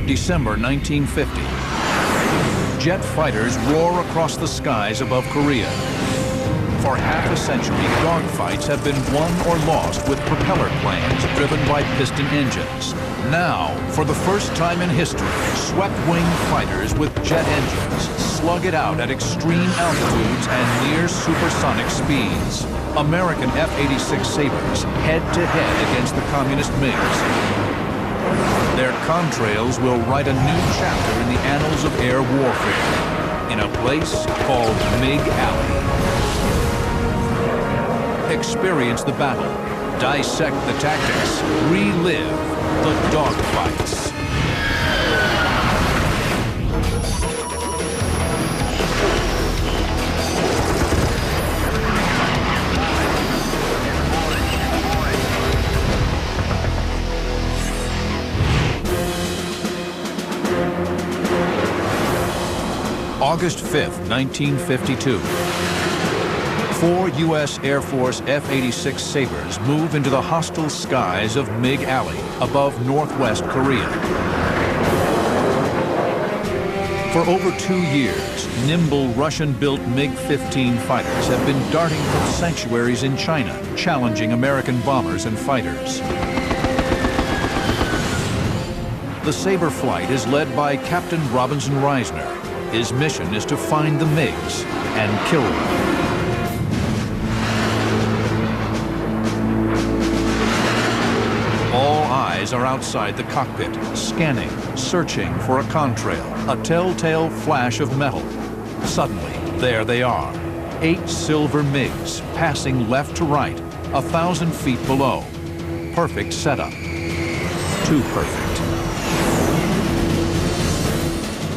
December 1950. Jet fighters roar across the skies above Korea. For half a century, dogfights have been won or lost with propeller planes driven by piston engines. Now, for the first time in history, swept-wing fighters with jet engines slug it out at extreme altitudes and near supersonic speeds. American F-86 Sabres head-to-head against the communist MiGs. Their contrails will write a new chapter in the annals of air warfare in a place called MiG Alley. Experience the battle, dissect the tactics, relive the dogfights. August 5th, 1952. 4 U.S. Air Force F-86 Sabres move into the hostile skies of MiG Alley above northwest Korea. For over 2 years, nimble Russian-built MiG-15 fighters have been darting from sanctuaries in China, challenging American bombers and fighters. The Sabre flight is led by Captain Robinson Risner. His mission is to find the MiGs and kill them. All eyes are outside the cockpit, scanning, searching for a contrail, a telltale flash of metal. Suddenly, there they are. 8 silver MiGs passing left to right, 1,000 feet below. Perfect setup. Too perfect.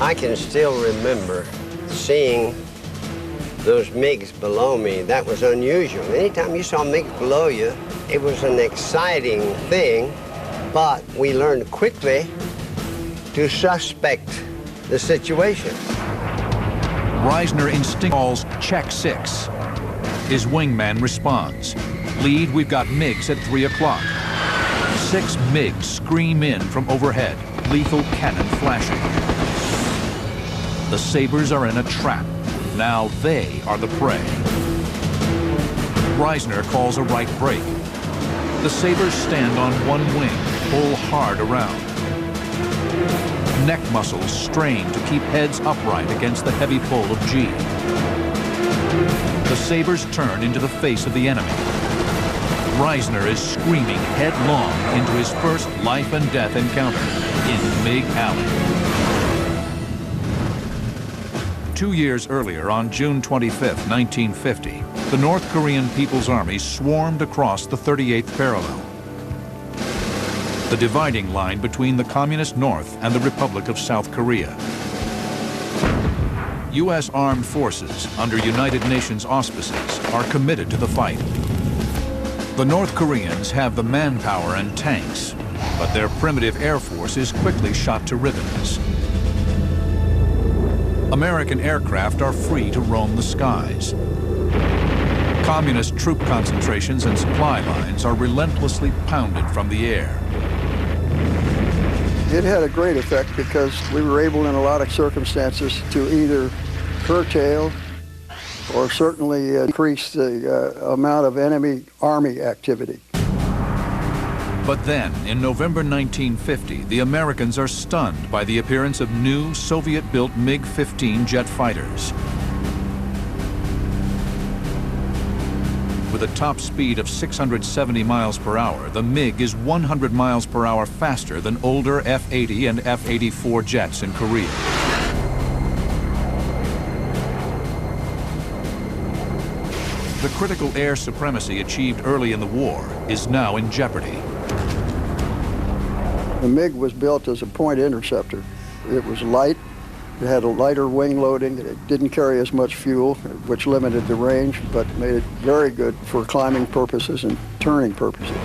I can still remember seeing those MiGs below me. That was unusual. Anytime you saw MiGs below you, it was an exciting thing, but we learned quickly to suspect the situation. Risner instinctively calls check 6. His wingman responds. Lead, we've got MiGs at 3 o'clock. 6 MiGs scream in from overhead, lethal cannon flashing. The Sabres are in a trap. Now they are the prey. Risner calls a right brake. The Sabres stand on one wing, pull hard around. Neck muscles strain to keep heads upright against the heavy pull of G. The Sabres turn into the face of the enemy. Risner is screaming headlong into his first life and death encounter in MiG Alley. 2 years earlier, on June 25th, 1950, the North Korean People's Army swarmed across the 38th parallel, the dividing line between the Communist North and the Republic of South Korea. U.S. armed forces, under United Nations auspices, are committed to the fight. The North Koreans have the manpower and tanks, but their primitive air force is quickly shot to ribbons. American aircraft are free to roam the skies. Communist troop concentrations and supply lines are relentlessly pounded from the air. It had a great effect because we were able in a lot of circumstances to either curtail or certainly increase the amount of enemy army activity. But then, in November 1950, the Americans are stunned by the appearance of new Soviet-built MiG-15 jet fighters. With a top speed of 670 miles per hour, the MiG is 100 miles per hour faster than older F-80 and F-84 jets in Korea. The critical air supremacy achieved early in the war is now in jeopardy. The MiG was built as a point interceptor. It was light, it had a lighter wing loading, it didn't carry as much fuel, which limited the range, but made it very good for climbing purposes and turning purposes.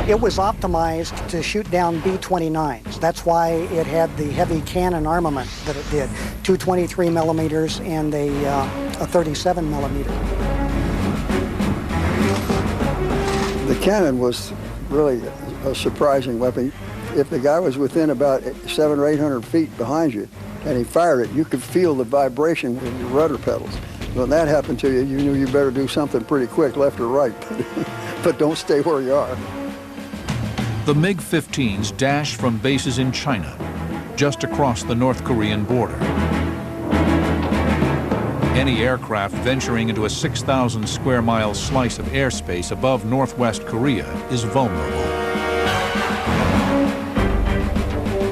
It was optimized to shoot down B-29s. That's why it had the heavy cannon armament that it did, 223 millimeters and a 37 millimeter. The cannon was really a surprising weapon. If the guy was within about 700 or 800 feet behind you and he fired it, you could feel the vibration in your rudder pedals. When that happened to you, you knew you better do something pretty quick, left or right, but don't stay where you are. The MiG-15s dash from bases in China, just across the North Korean border. Any aircraft venturing into a 6,000 square mile slice of airspace above Northwest Korea is vulnerable.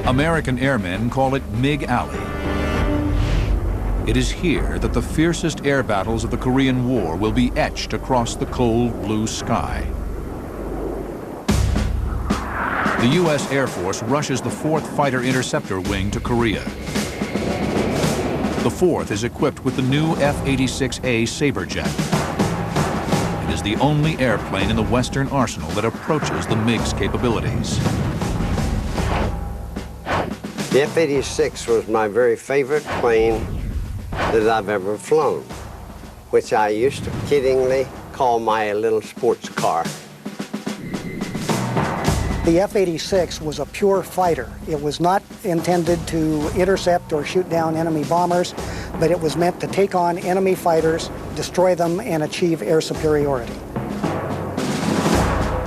American airmen call it MiG Alley. It is here that the fiercest air battles of the Korean War will be etched across the cold blue sky. The U.S. Air Force rushes the 4th Fighter Interceptor Wing to Korea. The 4th is equipped with the new F-86A Sabre jet. It is the only airplane in the Western arsenal that approaches the MiG's capabilities. The F-86 was my very favorite plane that I've ever flown, which I used to kiddingly call my little sports car. The F-86 was a pure fighter. It was not intended to intercept or shoot down enemy bombers, but it was meant to take on enemy fighters, destroy them, and achieve air superiority.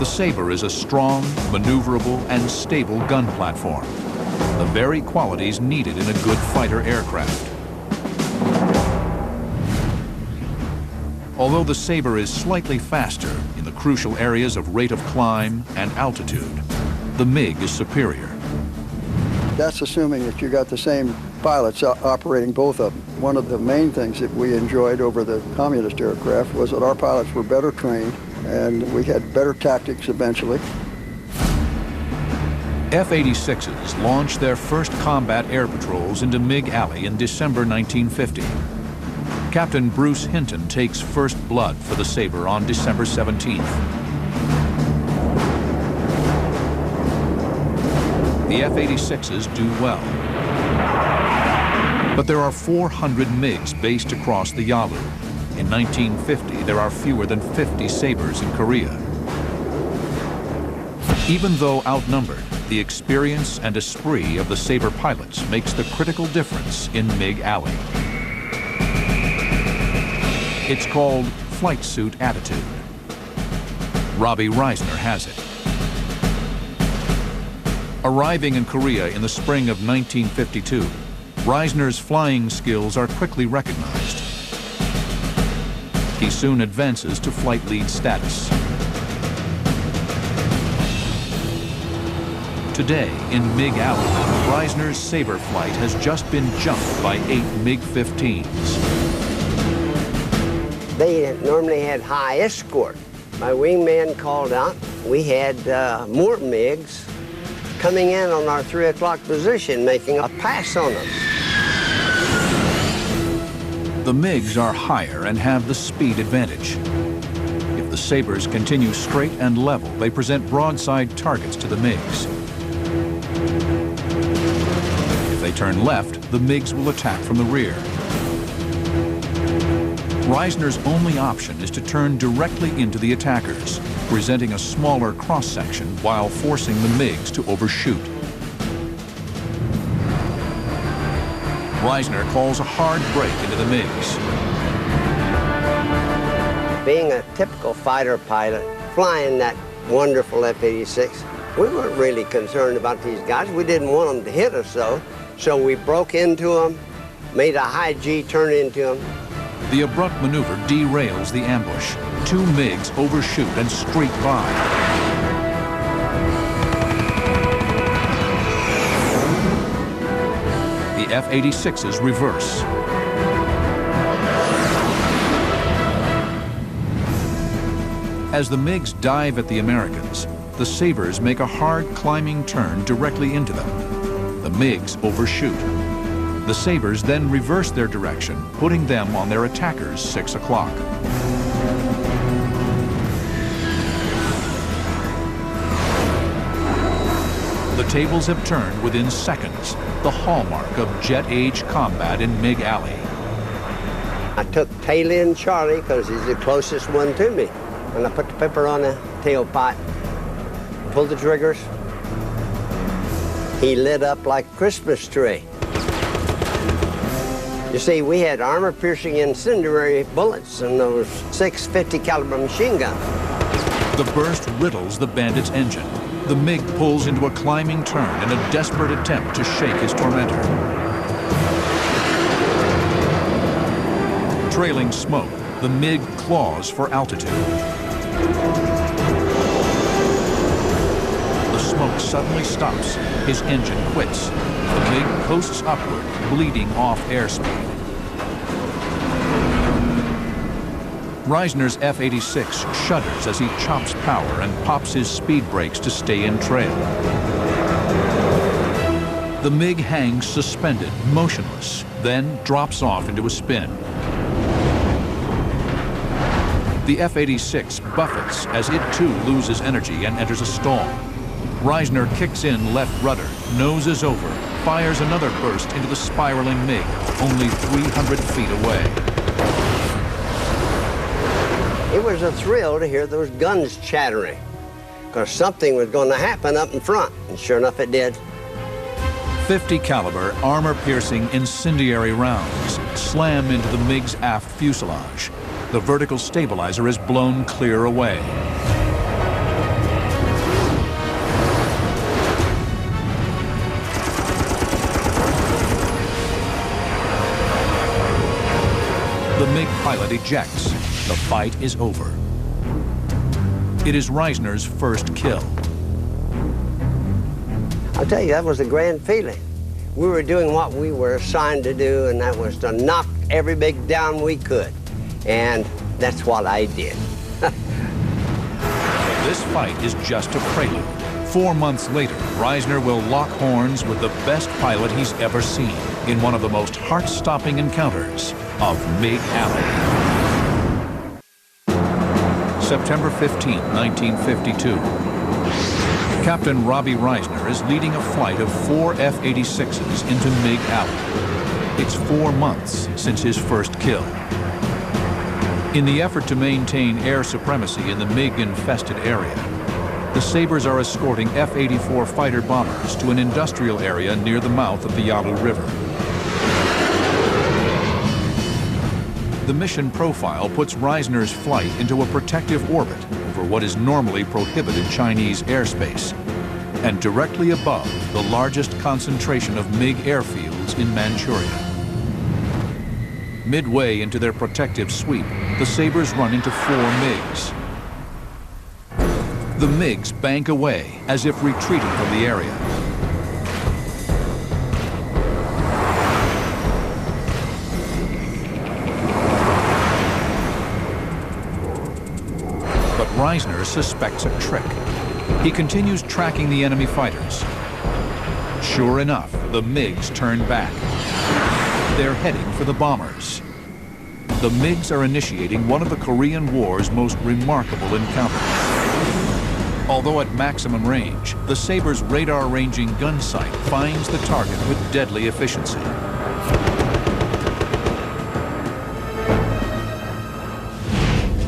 The Sabre is a strong, maneuverable, and stable gun platform, the very qualities needed in a good fighter aircraft. Although the Sabre is slightly faster in the crucial areas of rate of climb and altitude, the MiG is superior. That's assuming that you got the same pilots operating both of them. One of the main things that we enjoyed over the communist aircraft was that our pilots were better trained and we had better tactics eventually. F-86s launched their first combat air patrols into MiG Alley in December 1950. Captain Bruce Hinton takes first blood for the Sabre on December 17th. The F-86s do well. But there are 400 MiGs based across the Yalu. In 1950, there are fewer than 50 Sabres in Korea. Even though outnumbered, the experience and esprit of the Sabre pilots makes the critical difference in MiG Alley. It's called flight suit attitude. Robbie Risner has it. Arriving in Korea in the spring of 1952, Risner's flying skills are quickly recognized. He soon advances to flight lead status. Today, in MiG Alley, Risner's Sabre flight has just been jumped by 8 MiG-15s. They normally had high escort. My wingman called out. We had more MiGs coming in on our 3 o'clock position, making a pass on us. The MiGs are higher and have the speed advantage. If the Sabres continue straight and level, they present broadside targets to the MiGs. If they turn left, the MiGs will attack from the rear. Risner's only option is to turn directly into the attackers, presenting a smaller cross-section while forcing the MiGs to overshoot. Risner calls a hard break into the MiGs. Being a typical fighter pilot, flying that wonderful F-86, we weren't really concerned about these guys. We didn't want them to hit us, though. So we broke into them, made a high G turn into them. The abrupt maneuver derails the ambush. 2 MiGs overshoot and streak by. The F-86s reverse. As the MiGs dive at the Americans, the Sabres make a hard climbing turn directly into them. The MiGs overshoot. The Sabres then reverse their direction, putting them on their attackers' 6 o'clock. The tables have turned within seconds, the hallmark of jet-age combat in MiG Alley. I took tail end Charlie because he's the closest one to me. And I put the pepper on the tailpipe, pulled the triggers, He lit up like a Christmas tree. You see, we had armor-piercing incendiary bullets in those 650 caliber machine guns. The burst riddles the bandit's engine. The MiG pulls into a climbing turn in a desperate attempt to shake his tormentor. Trailing smoke, the MiG claws for altitude. The smoke suddenly stops. His engine quits. The MiG coasts upward, bleeding off airspeed. Risner's F-86 shudders as he chops power and pops his speed brakes to stay in trail. The MiG hangs suspended, motionless, then drops off into a spin. The F-86 buffets as it too loses energy and enters a stall. Risner kicks in left rudder, noses over, fires another burst into the spiraling MiG, only 300 feet away. It was a thrill to hear those guns chattering, because something was going to happen up in front, and sure enough it did. 50 caliber armor-piercing incendiary rounds slam into the MiG's aft fuselage. The vertical stabilizer is blown clear away. The MiG pilot ejects. The fight is over. It is Risner's first kill. I'll tell you, that was a grand feeling. We were doing what we were assigned to do, and that was to knock every MiG down we could. And that's what I did. This fight is just a prelude. 4 months later, Risner will lock horns with the best pilot he's ever seen in one of the most heart-stopping encounters of MiG Alley. September 15, 1952. Captain Robbie Risner is leading a flight of 4 F-86s into MiG Alley. It's 4 months since his first kill. In the effort to maintain air supremacy in the MiG-infested area, the Sabres are escorting F-84 fighter bombers to an industrial area near the mouth of the Yalu River. The mission profile puts Risner's flight into a protective orbit over what is normally prohibited Chinese airspace, and directly above the largest concentration of MiG airfields in Manchuria. Midway into their protective sweep, the Sabres run into 4 MiGs. The MiGs bank away as if retreating from the area. But Risner suspects a trick. He continues tracking the enemy fighters. Sure enough, the MiGs turn back. They're heading for the bombers. The MiGs are initiating one of the Korean War's most remarkable encounters. Although at maximum range, the Sabre's radar-ranging gun sight finds the target with deadly efficiency.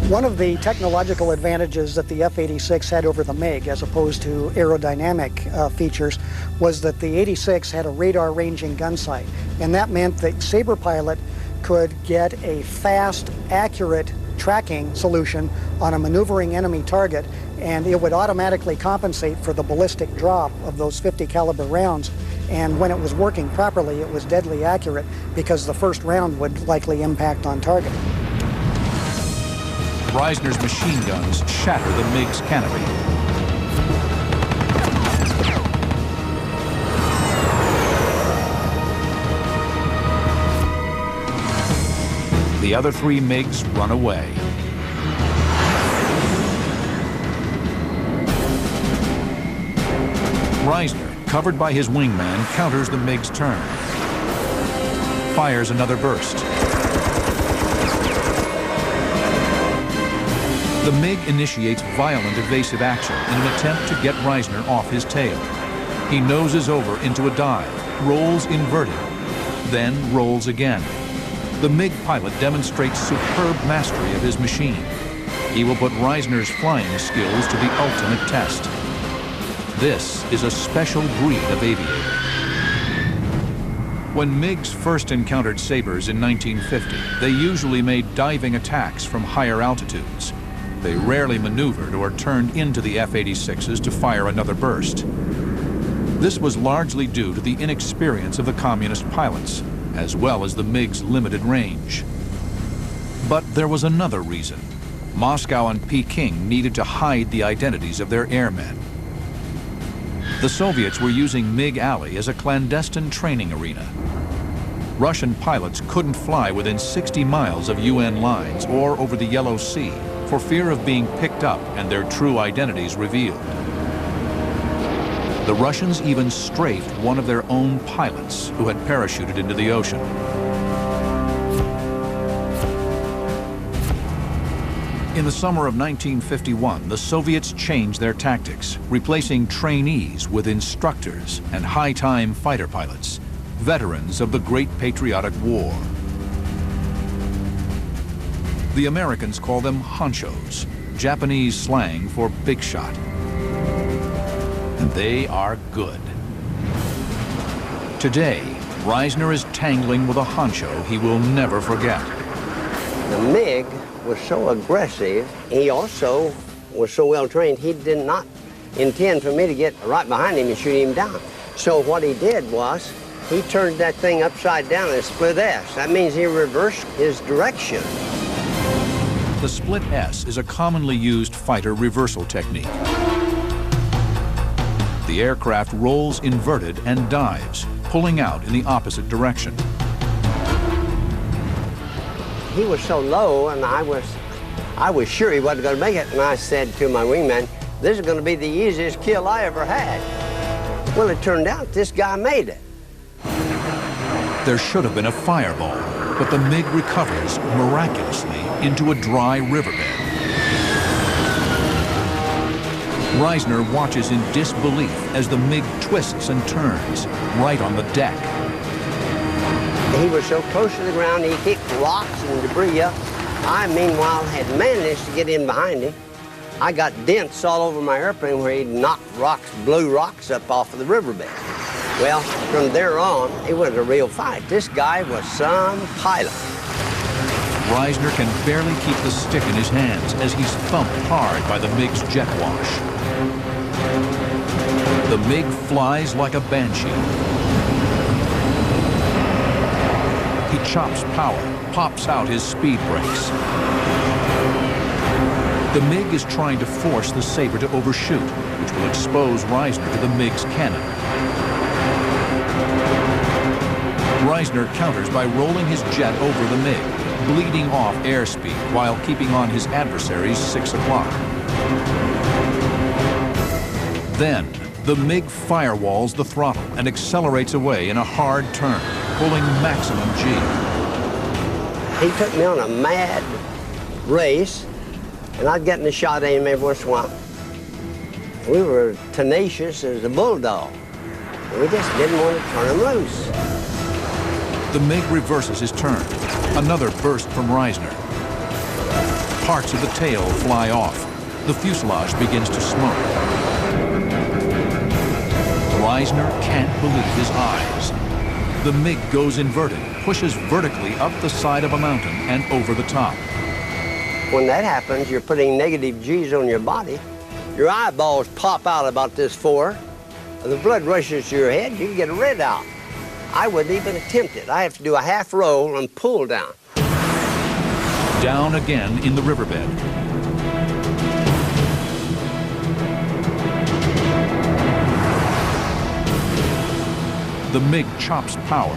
One of the technological advantages that the F-86 had over the MiG, as opposed to aerodynamic features, was that the 86 had a radar-ranging gun sight. And that meant that Sabre pilot could get a fast, accurate tracking solution on a maneuvering enemy target, and it would automatically compensate for the ballistic drop of those 50 caliber rounds. And when it was working properly, it was deadly accurate because the first round would likely impact on target. Risner's machine guns shatter the MiG's canopy. The other 3 MiGs run away. Risner, covered by his wingman, counters the MiG's turn. Fires another burst. The MiG initiates violent evasive action in an attempt to get Risner off his tail. He noses over into a dive, rolls inverted, then rolls again. The MiG pilot demonstrates superb mastery of his machine. He will put Risner's flying skills to the ultimate test. This is a special breed of aviator. When MiGs first encountered Sabres in 1950, they usually made diving attacks from higher altitudes. They rarely maneuvered or turned into the F-86s to fire another burst. This was largely due to the inexperience of the communist pilots, as well as the MiG's limited range. But there was another reason. Moscow and Peking needed to hide the identities of their airmen. The Soviets were using MiG Alley as a clandestine training arena. Russian pilots couldn't fly within 60 miles of UN lines or over the Yellow Sea for fear of being picked up and their true identities revealed. The Russians even strafed one of their own pilots who had parachuted into the ocean. In the summer of 1951, the Soviets changed their tactics, replacing trainees with instructors and high-time fighter pilots, veterans of the Great Patriotic War. The Americans call them honchos, Japanese slang for big shot. And they are good. Today, Risner is tangling with a honcho he will never forget. The MiG was so aggressive. He also was so well trained, he did not intend for me to get right behind him and shoot him down. So what he did was, he turned that thing upside down and split S. That means he reversed his direction. The split S is a commonly used fighter reversal technique. The aircraft rolls inverted and dives, pulling out in the opposite direction. He was so low, and I was sure he wasn't going to make it, and I said to my wingman, this is going to be the easiest kill I ever had. Well, it turned out this guy made it. There should have been a fireball, but the MiG recovers miraculously into a dry riverbed. Risner watches in disbelief as the MiG twists and turns right on the deck. He was so close to the ground, he kicked rocks and debris up. I, meanwhile, had managed to get in behind him. I got dents all over my airplane where he knocked rocks, blew rocks up off of the riverbed. Well, from there on, it was a real fight. This guy was some pilot. Risner can barely keep the stick in his hands as he's thumped hard by the MiG's jet wash. The MiG flies like a banshee. He chops power, pops out his speed brakes. The MiG is trying to force the Sabre to overshoot, which will expose Risner to the MiG's cannon. Risner counters by rolling his jet over the MiG, bleeding off airspeed while keeping on his adversary's 6 o'clock. Then, the MiG firewalls the throttle and accelerates away in a hard turn, pulling maximum G. He took me on a mad race, and I'd get in a shot at him every once in a while. We were tenacious as a bulldog. We just didn't want to turn him loose. The MiG reverses his turn. Another burst from Risner. Parts of the tail fly off. The fuselage begins to smoke. Risner can't believe his eyes. The MiG goes inverted, pushes vertically up the side of a mountain and over the top. When that happens, you're putting negative G's on your body. Your eyeballs pop out about this far. The blood rushes to your head, you can get a red out. I wouldn't even attempt it. I have to do a half roll and pull down. Down again in the riverbed. The MiG chops power.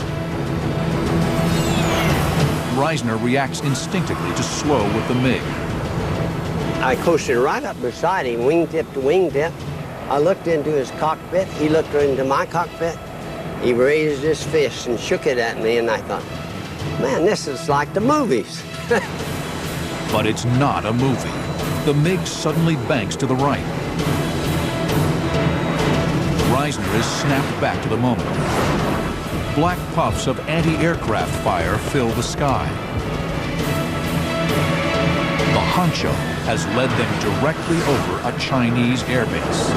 Risner reacts instinctively to slow with the MiG. I coasted right up beside him, wingtip to wingtip. I looked into his cockpit. He looked into my cockpit. He raised his fist and shook it at me, and I thought, man, this is like the movies. But it's not a movie. The MiG suddenly banks to the right. Risner is snapped back to the moment. Black puffs of anti-aircraft fire fill the sky. The honcho has led them directly over a Chinese airbase.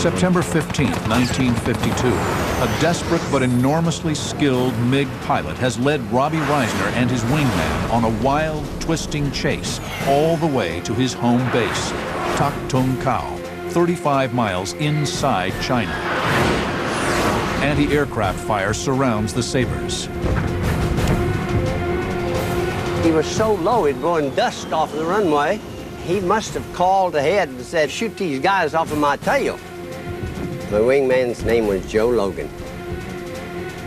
September 15, 1952, a desperate but enormously skilled MiG pilot has led Robbie Risner and his wingman on a wild, twisting chase all the way to his home base, Tak Tung Kao, 35 miles inside China. Anti-aircraft fire surrounds the Sabres. He was so low, he'd blowing dust off the runway. He must have called ahead and said, shoot these guys off of my tail. My wingman's name was Joe Logan.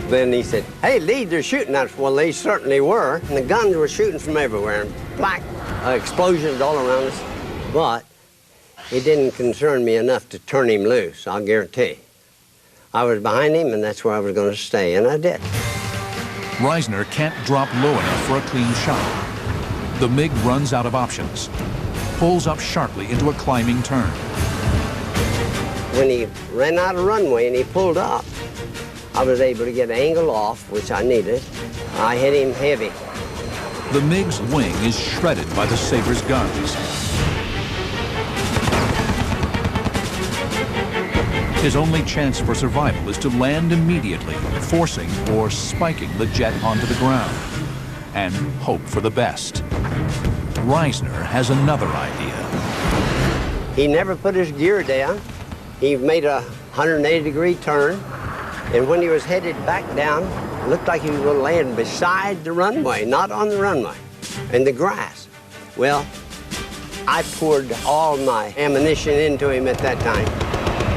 Then he said, hey, Lee, they're shooting at us. Well, they certainly were. And the guns were shooting from everywhere. Black explosions all around us. But it didn't concern me enough to turn him loose, I'll guarantee. I was behind him, and that's where I was going to stay, and I did. Risner can't drop low enough for a clean shot. The MiG runs out of options, pulls up sharply into a climbing turn. When he ran out of runway and he pulled up, I was able to get an angle off, which I needed. I hit him heavy. The MiG's wing is shredded by the Sabre's guns. His only chance for survival is to land immediately, forcing or spiking the jet onto the ground, and hope for the best. Risner has another idea. He never put his gear down. He made a 180-degree turn, and when he was headed back down, it looked like he was going to land beside the runway, not on the runway, in the grass. Well, I poured all my ammunition into him at that time.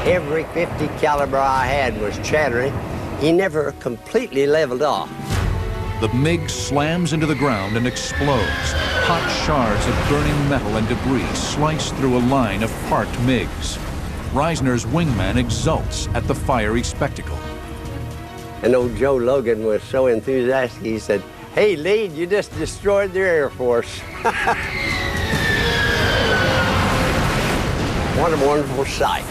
Every 50 caliber I had was chattering. He never completely leveled off. The MiG slams into the ground and explodes. Hot shards of burning metal and debris slice through a line of parked MiGs. Risner's wingman exults at the fiery spectacle. And old Joe Logan was so enthusiastic, he said, hey, Lee, you just destroyed their Air Force. What a wonderful sight.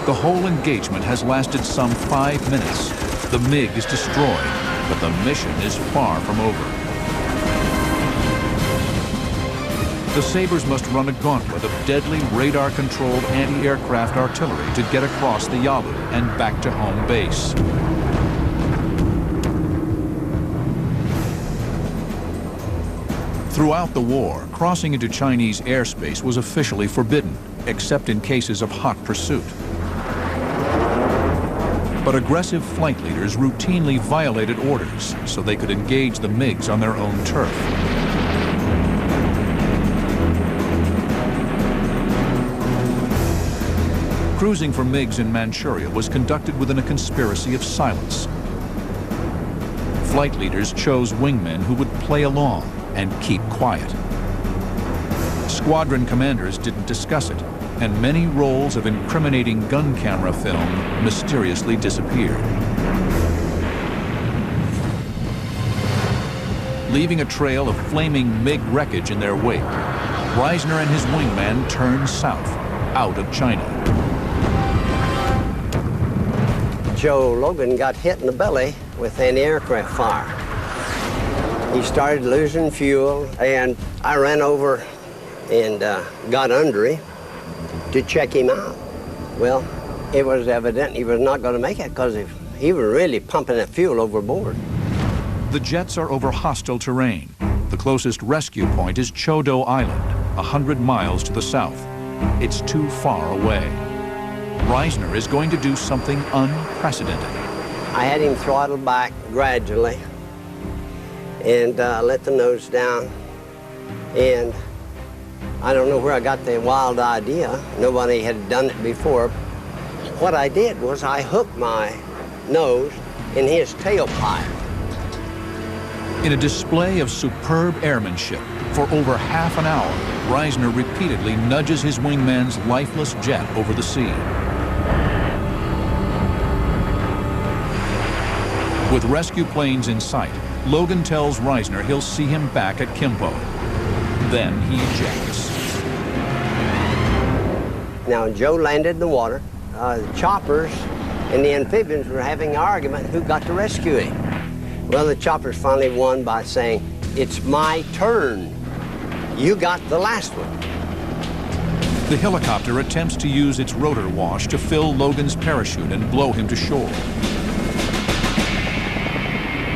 The whole engagement has lasted some 5 minutes. The MiG is destroyed, but the mission is far from over. The Sabres must run a gauntlet of deadly radar-controlled anti-aircraft artillery to get across the Yalu and back to home base. Throughout the war, crossing into Chinese airspace was officially forbidden, except in cases of hot pursuit. But aggressive flight leaders routinely violated orders so they could engage the MiGs on their own turf. Cruising for MiGs in Manchuria was conducted within a conspiracy of silence. Flight leaders chose wingmen who would play along and keep quiet. Squadron commanders didn't discuss it, and many rolls of incriminating gun camera film mysteriously disappeared. Leaving a trail of flaming MiG wreckage in their wake, Risner and his wingman turned south, out of China. Joe Logan got hit in the belly with anti-aircraft fire. He started losing fuel, and I ran over and got under him to check him out. Well, it was evident he was not going to make it because he was really pumping that fuel overboard. The jets are over hostile terrain. The closest rescue point is Chodo Island, 100 miles to the south. It's too far away. Risner is going to do something unprecedented. I had him throttle back gradually and let the nose down. And I don't know where I got the wild idea. Nobody had done it before. What I did was I hooked my nose in his tailpipe. In a display of superb airmanship, for over half an hour, Risner repeatedly nudges his wingman's lifeless jet over the sea. With rescue planes in sight, Logan tells Risner he'll see him back at Kimpo. Then he ejects. Now, Joe landed in the water. The choppers and the amphibians were having an argument who got to rescue him. Well, the choppers finally won by saying, it's my turn. You got the last one. The helicopter attempts to use its rotor wash to fill Logan's parachute and blow him to shore.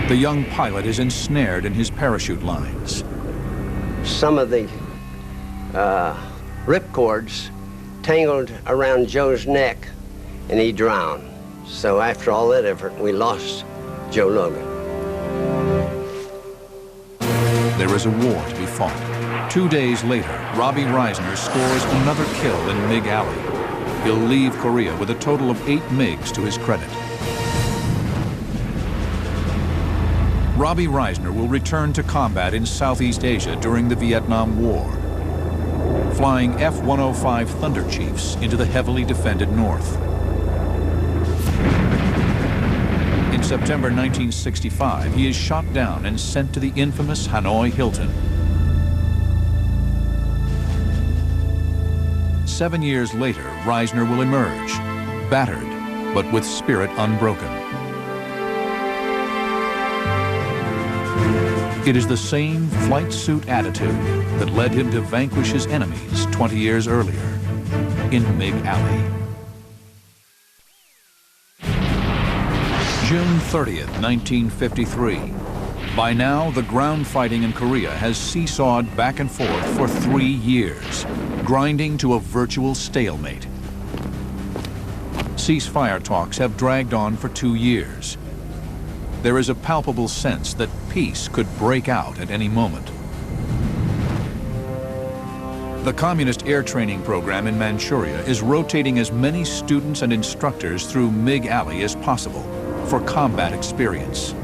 The young pilot is ensnared in his parachute lines. Some of the ripcords tangled around Joe's neck, and he drowned. So after all that effort, we lost Joe Logan. There is a war to be fought. 2 days later, Robbie Risner scores another kill in MiG Alley. He'll leave Korea with a total of 8 MiGs to his credit. Robbie Risner will return to combat in Southeast Asia during the Vietnam War, flying F-105 Thunder Chiefs into the heavily defended north. In September 1965, he is shot down and sent to the infamous Hanoi Hilton. 7 years later, Risner will emerge, battered, but with spirit unbroken. It is the same flight suit attitude that led him to vanquish his enemies 20 years earlier in MiG Alley. June 30th, 1953. By now, the ground fighting in Korea has seesawed back and forth for 3 years, grinding to a virtual stalemate. Ceasefire talks have dragged on for 2 years. There is a palpable sense that peace could break out at any moment. The communist air training program in Manchuria is rotating as many students and instructors through MiG Alley as possible for combat experience.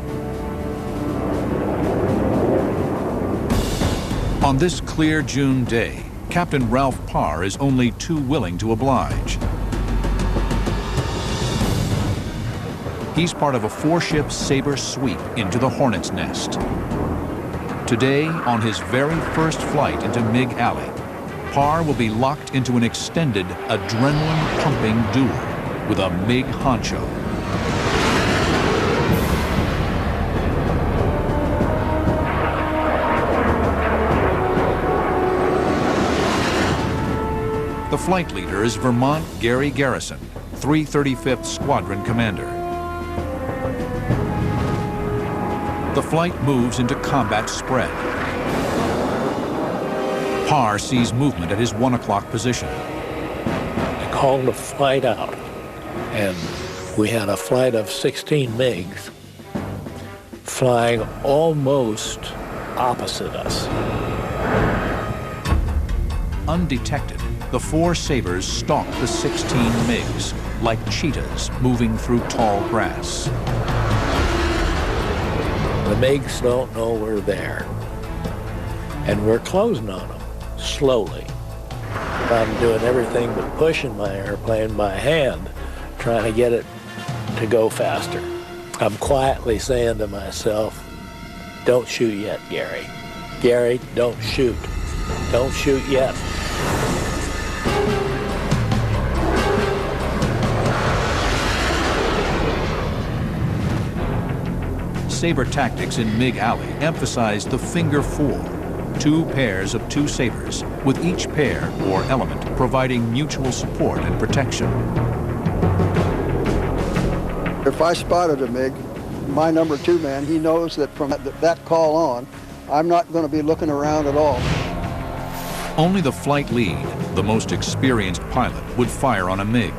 On this clear June day, Captain Ralph Parr is only too willing to oblige. He's part of a 4-ship Sabre sweep into the Hornet's nest. Today, on his very first flight into MiG Alley, Parr will be locked into an extended, adrenaline-pumping duel with a MiG honcho. The flight leader is Vermont Gary Garrison, 335th Squadron Commander. The flight moves into combat spread. Parr sees movement at his 1 o'clock position. They called the flight out, and we had a flight of 16 MiGs flying almost opposite us. Undetected, the 4 Sabres stalk the 16 MiGs like cheetahs moving through tall grass. The MiGs don't know we're there, and we're closing on them slowly. I'm doing everything but pushing my airplane by hand, trying to get it to go faster. I'm quietly saying to myself, "Don't shoot yet, Gary. Gary, don't shoot. Don't shoot yet." Sabre tactics in MiG Alley emphasize the finger 4, 2 pairs of 2 Sabres, with each pair or element providing mutual support and protection. If I spotted a MiG, my number 2 man, he knows that from that call on, I'm not going to be looking around at all. Only the flight lead, the most experienced pilot, would fire on a MiG.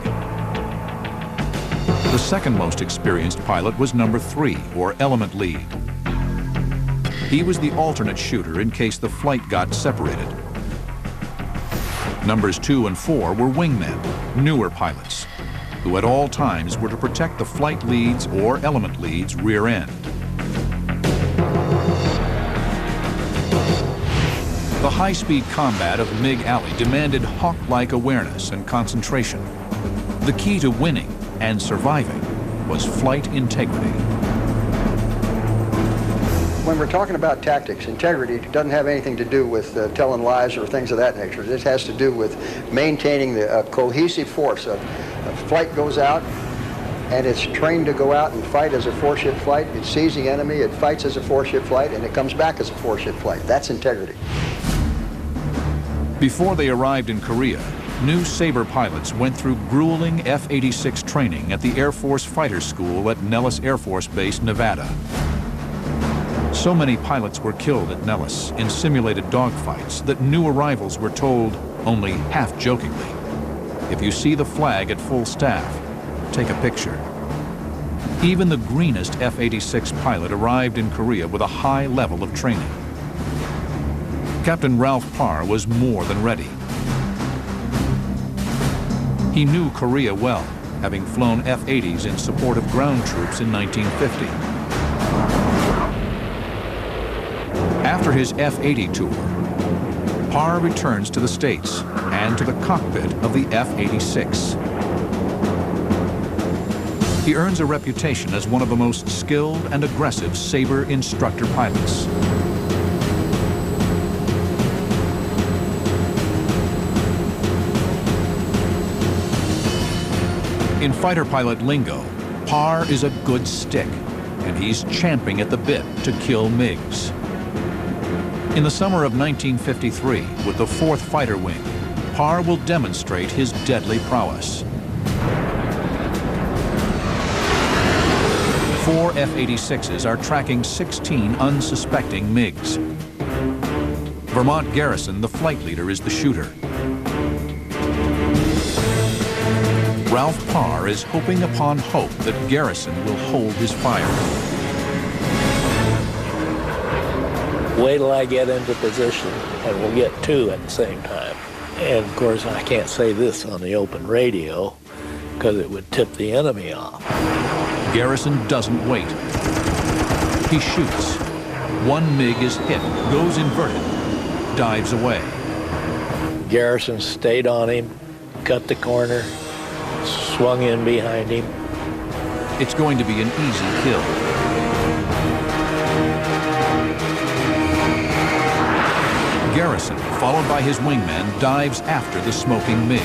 The second most experienced pilot was number 3, or element lead. He was the alternate shooter in case the flight got separated. Numbers 2 and 4 were wingmen, newer pilots, who at all times were to protect the flight lead's or element lead's rear end. The high-speed combat of MiG Alley demanded hawk-like awareness and concentration. The key to winning and surviving was flight integrity. When we're talking about tactics, integrity doesn't have anything to do with telling lies or things of that nature. This has to do with maintaining the cohesive force. A flight goes out, and it's trained to go out and fight as a 4-ship flight. It sees the enemy, it fights as a 4-ship flight, and it comes back as a 4-ship flight. That's integrity. Before they arrived in Korea, New Sabre pilots went through grueling F-86 training at the Air Force Fighter School at Nellis Air Force Base, Nevada. So many pilots were killed at Nellis in simulated dogfights that new arrivals were told, only half-jokingly, "If you see the flag at full staff, take a picture." Even the greenest F-86 pilot arrived in Korea with a high level of training. Captain Ralph Parr was more than ready. He knew Korea well, having flown F-80s in support of ground troops in 1950. After his F-80 tour, Parr returns to the States and to the cockpit of the F-86. He earns a reputation as one of the most skilled and aggressive Sabre instructor pilots. In fighter pilot lingo, Parr is a good stick, and he's champing at the bit to kill MiGs. In the summer of 1953, with the 4th Fighter Wing, Parr will demonstrate his deadly prowess. 4 F-86s are tracking 16 unsuspecting MiGs. Vermont Garrison, the flight leader, is the shooter. Ralph Parr is hoping upon hope that Garrison will hold his fire. Wait till I get into position, and we'll get 2 at the same time. And of course, I can't say this on the open radio, because it would tip the enemy off. Garrison doesn't wait. He shoots. One MiG is hit, goes inverted, dives away. Garrison stayed on him, cut the corner, swung in behind him. It's going to be an easy kill. Garrison, followed by his wingman, dives after the smoking MiG.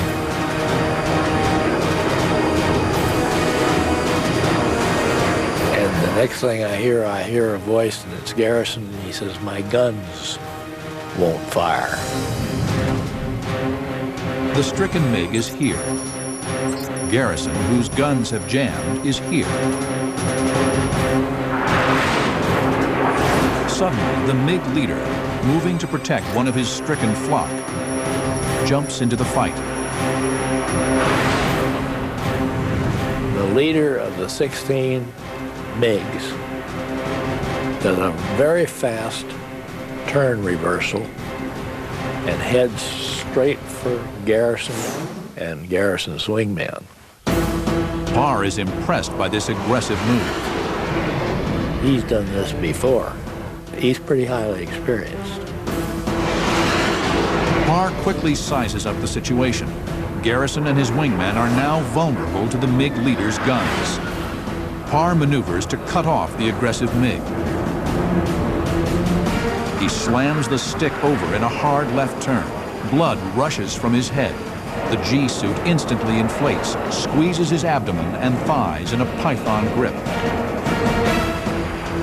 And the next thing I hear a voice, and it's Garrison, and he says, "My guns won't fire." The stricken MiG is here. Garrison, whose guns have jammed, is here. Suddenly, the MiG leader, moving to protect one of his stricken flock, jumps into the fight. The leader of the 16 MiGs does a very fast turn reversal and heads straight for Garrison and Garrison's wingman. Parr is impressed by this aggressive move. He's done this before. He's pretty highly experienced. Parr quickly sizes up the situation. Garrison and his wingman are now vulnerable to the MiG leader's guns. Parr maneuvers to cut off the aggressive MiG. He slams the stick over in a hard left turn. Blood rushes from his head. The G-suit instantly inflates, squeezes his abdomen and thighs in a python grip.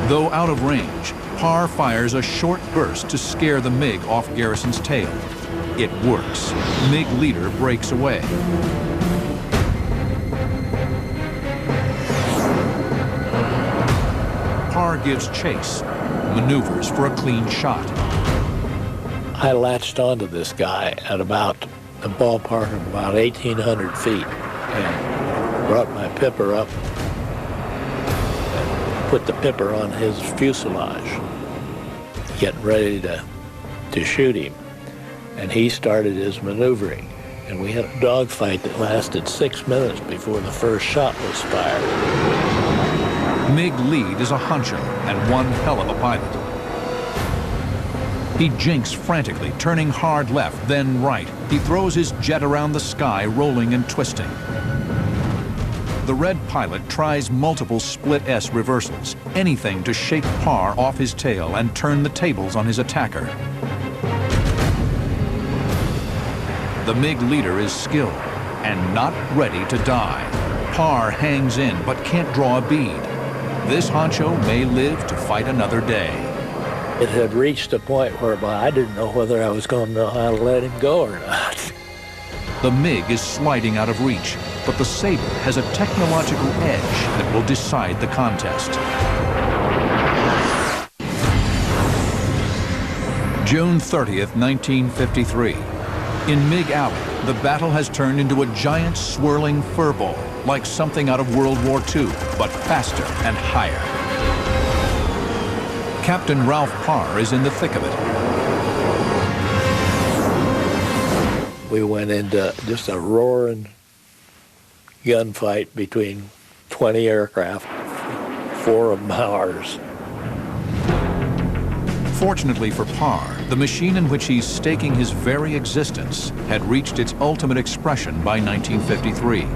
Though out of range, Parr fires a short burst to scare the MiG off Garrison's tail. It works. MiG leader breaks away. Parr gives chase, maneuvers for a clean shot. I latched onto this guy at about the ballpark of about 1,800 feet and brought my pipper up and put the pipper on his fuselage, getting ready to shoot him. And he started his maneuvering. And we had a dogfight that lasted 6 minutes before the first shot was fired. MiG lead is a honcho and one hell of a pilot. He jinks frantically, turning hard left, then right. He throws his jet around the sky, rolling and twisting. The red pilot tries multiple split S reversals, anything to shake Parr off his tail and turn the tables on his attacker. The MiG leader is skilled and not ready to die. Parr hangs in but can't draw a bead. This honcho may live to fight another day. It had reached a point whereby I didn't know whether I was going to know how to let him go or not. The MiG is sliding out of reach, but the Sabre has a technological edge that will decide the contest. June 30th, 1953. In MiG Alley, the battle has turned into a giant swirling furball, like something out of World War II, but faster and higher. Captain Ralph Parr is in the thick of it. We went into just a roaring gunfight between 20 aircraft, 4 of them ours. Fortunately for Parr, the machine in which he's staking his very existence had reached its ultimate expression by 1953.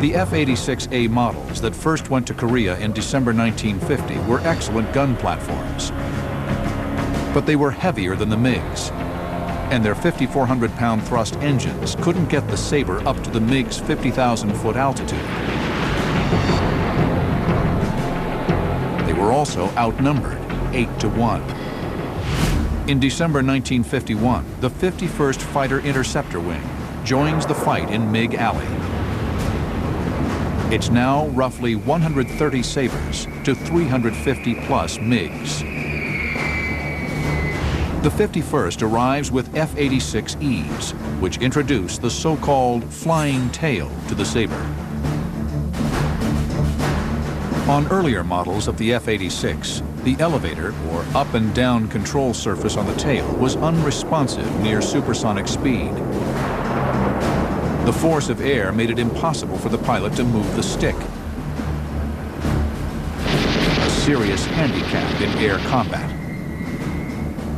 The F-86A models that first went to Korea in December 1950 were excellent gun platforms. But they were heavier than the MiGs, and their 5,400-pound thrust engines couldn't get the Sabre up to the MiG's 50,000-foot altitude. They were also outnumbered, 8-1. In December 1951, the 51st Fighter Interceptor Wing joins the fight in MiG Alley. It's now roughly 130 Sabres to 350-plus MiGs. The 51st arrives with F-86Es, which introduce the so-called flying tail to the Sabre. On earlier models of the F-86, the elevator, or up and down control surface on the tail, was unresponsive near supersonic speed. The force of air made it impossible for the pilot to move the stick. A serious handicap in air combat.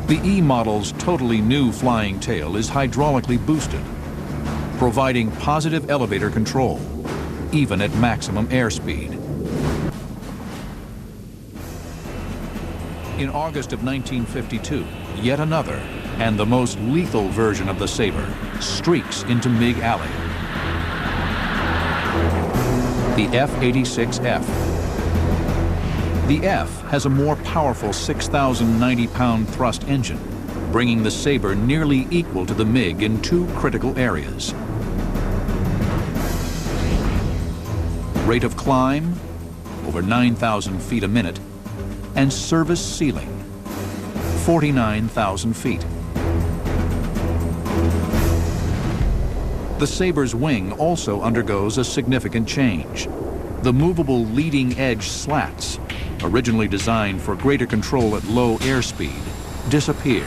The E model's totally new flying tail is hydraulically boosted, providing positive elevator control, even at maximum airspeed. In August of 1952, yet another, and the most lethal version of the Sabre, streaks into MiG Alley. The F-86F. The F has a more powerful 6,090-pound thrust engine, bringing the Sabre nearly equal to the MiG in 2 critical areas. Rate of climb, over 9,000 feet a minute, and service ceiling, 49,000 feet. The Sabre's wing also undergoes a significant change. The movable leading edge slats, originally designed for greater control at low airspeed, disappear.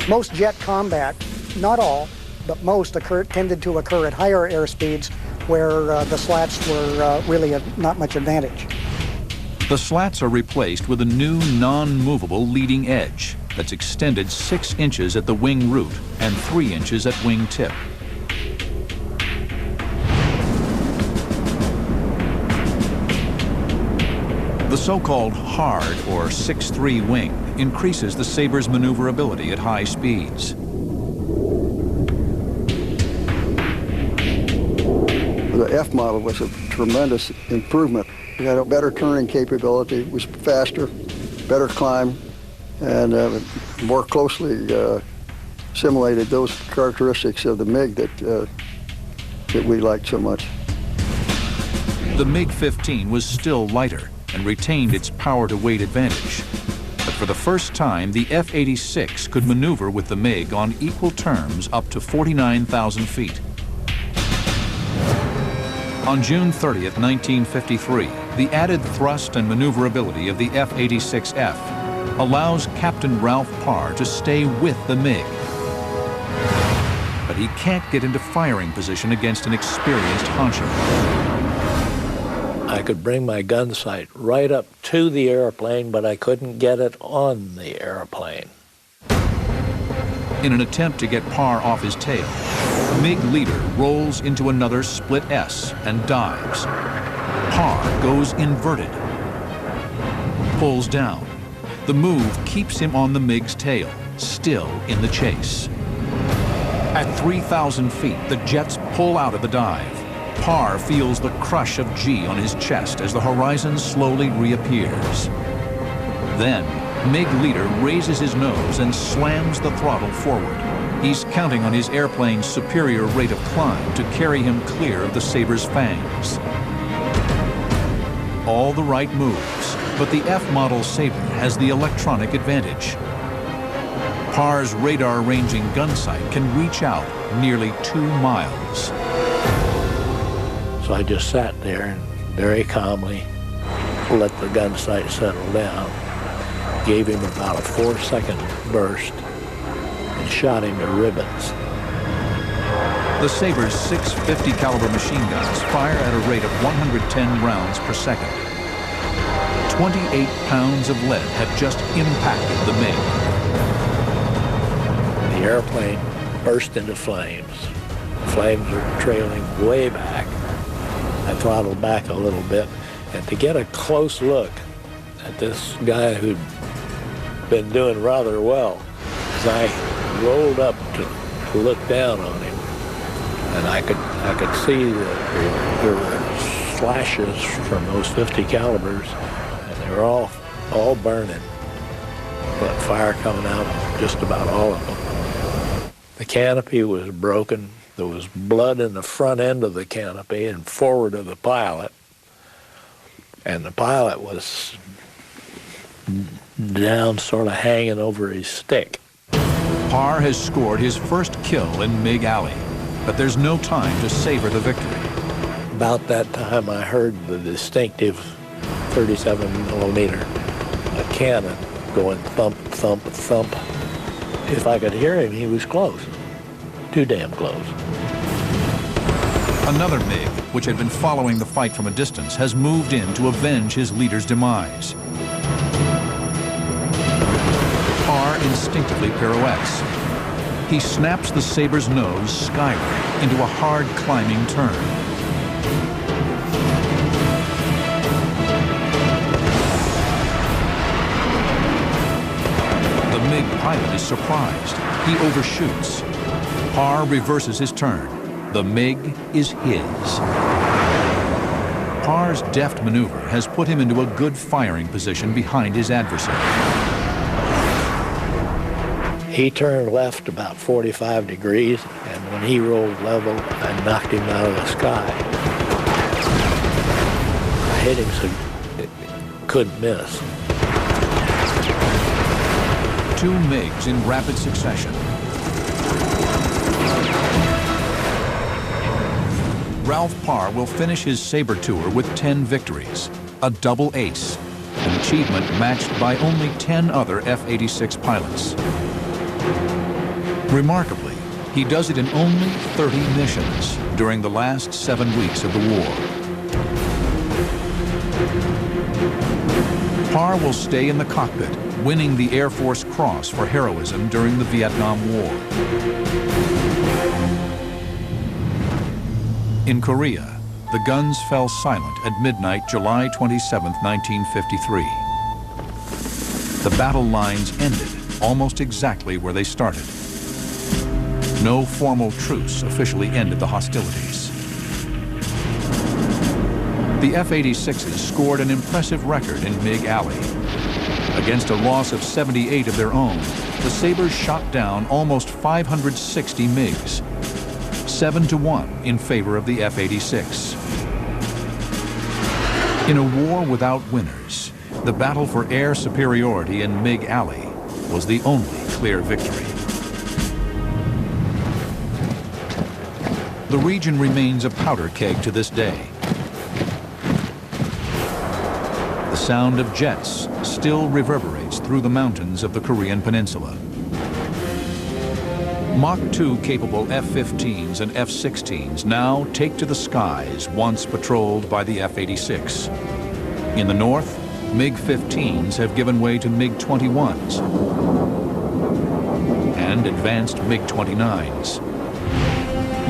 Most jet combat, not all, but most tended to occur at higher airspeeds where the slats were really not much advantage. The slats are replaced with a new non-movable leading edge that's extended 6 inches at the wing root and 3 inches at wing tip. The so-called hard or 6-3 wing increases the Sabre's maneuverability at high speeds. The F model was a tremendous improvement. It had a better turning capability, it was faster, better climb, and more closely simulated those characteristics of the MiG that we liked so much. The MiG-15 was still lighter and retained its power-to-weight advantage. But for the first time, the F-86 could maneuver with the MiG on equal terms up to 49,000 feet. On June 30th, 1953, the added thrust and maneuverability of the F-86F allows Captain Ralph Parr to stay with the MiG. But he can't get into firing position against an experienced honcho. I could bring my gun sight right up to the airplane, but I couldn't get it on the airplane. In an attempt to get Parr off his tail, MiG leader rolls into another split S and dives. Parr goes inverted, pulls down. The move keeps him on the MiG's tail, still in the chase. At 3,000 feet, the jets pull out of the dive. Parr feels the crush of G on his chest as the horizon slowly reappears. Then, MiG leader raises his nose and slams the throttle forward. He's counting on his airplane's superior rate of climb to carry him clear of the Sabre's fangs. All the right moves, but the F-model Sabre has the electronic advantage. Parr's radar-ranging gun sight can reach out nearly 2 miles. So I just sat there and very calmly let the gun sight settle down, gave him about a 4-second burst, and shot him to ribbons. The Sabre's 650 caliber machine guns fire at a rate of 110 rounds per second. 28 pounds of lead have just impacted the MiG. The airplane burst into flames. The flames were trailing way back. I throttled back a little bit, and to get a close look at this guy who'd been doing rather well, as I rolled up to look down on him, and I could see that there were slashes from those 50 calibers, and they were all burning, but fire coming out of just about all of them. The canopy was broken. There was blood in the front end of the canopy and forward of the pilot, and the pilot was down, sort of hanging over his stick. Parr has scored his first kill in MiG Alley, but there's no time to savor the victory. About that time, I heard the distinctive 37mm cannon going thump, thump, thump. If I could hear him, he was close. Too damn close. Another MiG, which had been following the fight from a distance, has moved in to avenge his leader's demise. Parr instinctively pirouettes. He snaps the Sabre's nose skyward into a hard climbing turn. The MiG pilot is surprised. He overshoots. Parr reverses his turn. The MiG is his. Parr's deft maneuver has put him into a good firing position behind his adversary. He turned left about 45 degrees, and when he rolled level, I knocked him out of the sky. I hit him so it couldn't miss. 2 MiGs in rapid succession. Ralph Parr will finish his Sabre tour with 10 victories, a double ace, an achievement matched by only 10 other F-86 pilots. Remarkably, he does it in only 30 missions during the last 7 weeks of the war. Parr will stay in the cockpit, winning the Air Force Cross for heroism during the Vietnam War. In Korea, the guns fell silent at midnight, July 27, 1953. The battle lines ended almost exactly where they started. No formal truce officially ended the hostilities. The F-86s scored an impressive record in MiG Alley. Against a loss of 78 of their own, the Sabres shot down almost 560 MiGs, 7-1 in favor of the F-86. In a war without winners, the battle for air superiority in MiG Alley was the only clear victory. The region remains a powder keg to this day. The sound of jets still reverberates through the mountains of the Korean Peninsula. Mach 2 capable F-15s and F-16s now take to the skies once patrolled by the F-86. In the north, MiG-15s have given way to MiG-21s and advanced MiG-29s.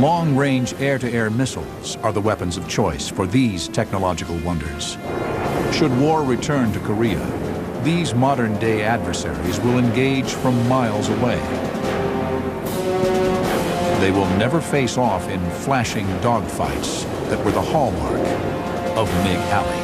Long-range air-to-air missiles are the weapons of choice for these technological wonders. Should war return to Korea, these modern-day adversaries will engage from miles away. They will never face off in flashing dogfights that were the hallmark of MiG Alley.